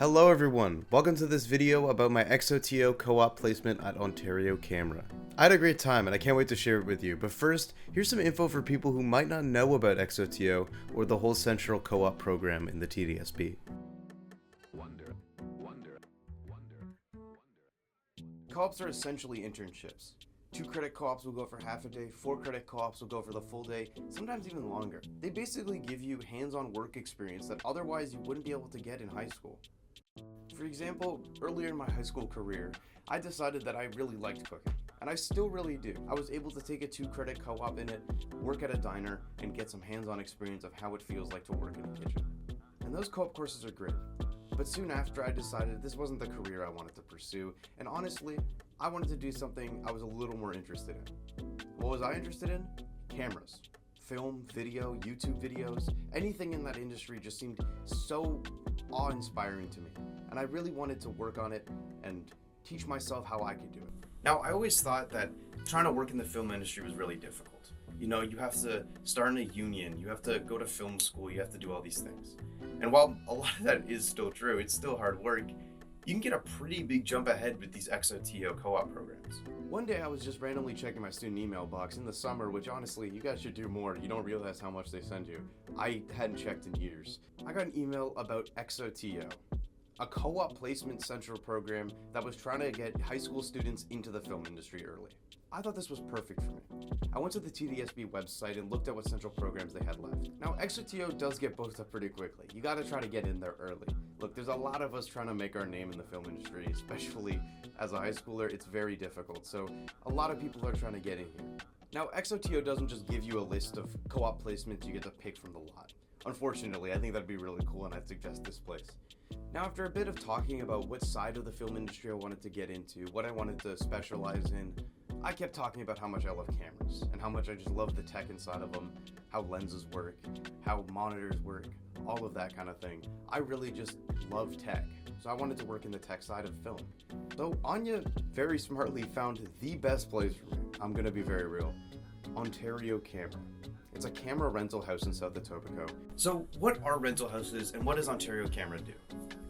Hello everyone, welcome to this video about my XOTO co-op placement at Ontario Camera. I had a great time and I can't wait to share it with you, but first, here's some info for people who might not know about XOTO or the whole central co-op program in the TDSB. Co-ops are essentially internships. 2-credit co-ops will go for half a day, 4-credit co-ops will go for the full day, sometimes even longer. They basically give you hands-on work experience that otherwise you wouldn't be able to get in high school. For example, earlier in my high school career, I decided that I really liked cooking, and I still really do. I was able to take a 2-credit co-op in it, work at a diner, and get some hands-on experience of how it feels like to work in a kitchen. And those co-op courses are great. But soon after, I decided this wasn't the career I wanted to pursue, and honestly, I wanted to do something I was a little more interested in. What was I interested in? Cameras. Film, video, YouTube videos, anything in that industry just seemed so awe-inspiring to me, and I really wanted to work on it and teach myself how I could do it. Now, I always thought that trying to work in the film industry was really difficult. You know, you have to start in a union, you have to go to film school, you have to do all these things. And while a lot of that is still true, it's still hard work, you can get a pretty big jump ahead with these XOTO co-op programs. One day I was just randomly checking my student email box in the summer, which honestly, you guys should do more. You don't realize how much they send you. I hadn't checked in years. I got an email about XOTO, a co-op placement central program that was trying to get high school students into the film industry early. I thought this was perfect for me. I went to the TDSB website and looked at what central programs they had left. Now, XOTO does get booked up pretty quickly. You gotta try to get in there early. Look, there's a lot of us trying to make our name in the film industry, especially as a high schooler, it's very difficult. So a lot of people are trying to get in here. Now, XOTO doesn't just give you a list of co-op placements you get to pick from the lot. Unfortunately, I think that'd be really cool and I'd suggest this place. Now, after a bit of talking about what side of the film industry I wanted to get into, what I wanted to specialize in, I kept talking about how much I love cameras and how much I just love the tech inside of them, how lenses work, how monitors work, all of that kind of thing. I really just love tech, so I wanted to work in the tech side of film. So Anya very smartly found the best place for me. I'm gonna be very real. Ontario Camera. It's a camera rental house in South Etobicoke. So what are rental houses and what does Ontario Camera do?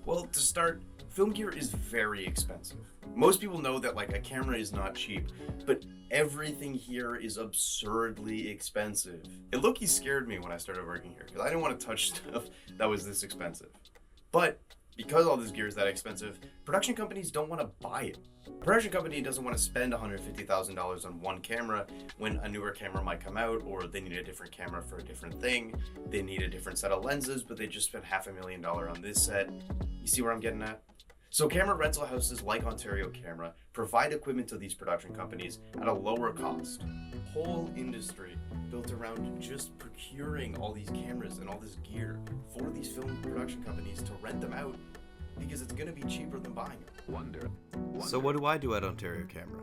Well, to start, film gear is very expensive. Most people know that like a camera is not cheap, but everything here is absurdly expensive. It low-key scared me when I started working here because I didn't want to touch stuff that was this expensive. But because all this gear is that expensive, production companies don't want to buy it. A production company doesn't want to spend $150,000 on one camera when a newer camera might come out, or they need a different camera for a different thing. They need a different set of lenses, but they just spent $500,000 on this set. You see where I'm getting at? So camera rental houses like Ontario Camera provide equipment to these production companies at a lower cost. Whole industry built around just procuring all these cameras and all this gear for these film production companies to rent them out because it's going to be cheaper than buying them. So what do I do at Ontario Camera?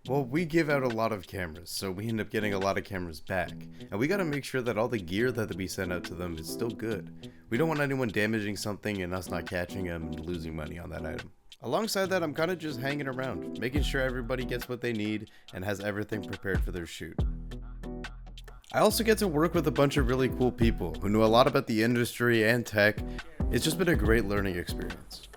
Well, we give out a lot of cameras, so we end up getting a lot of cameras back. And we gotta make sure that all the gear that we send out to them is still good. We don't want anyone damaging something and us not catching them and losing money on that item. Alongside that, I'm kinda just hanging around, making sure everybody gets what they need and has everything prepared for their shoot. I also get to work with a bunch of really cool people who know a lot about the industry and tech. It's just been a great learning experience.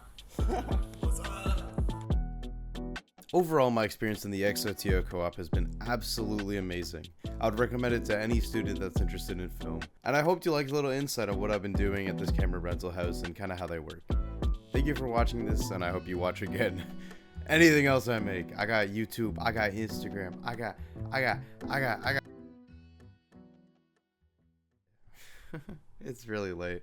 Overall, my experience in the XOTO co-op has been absolutely amazing. I would recommend it to any student that's interested in film. And I hope you liked a little insight of what I've been doing at this camera rental house and kind of how they work. Thank you for watching this, and I hope you watch again. Anything else I make. I got YouTube, I got Instagram, I got. It's really late.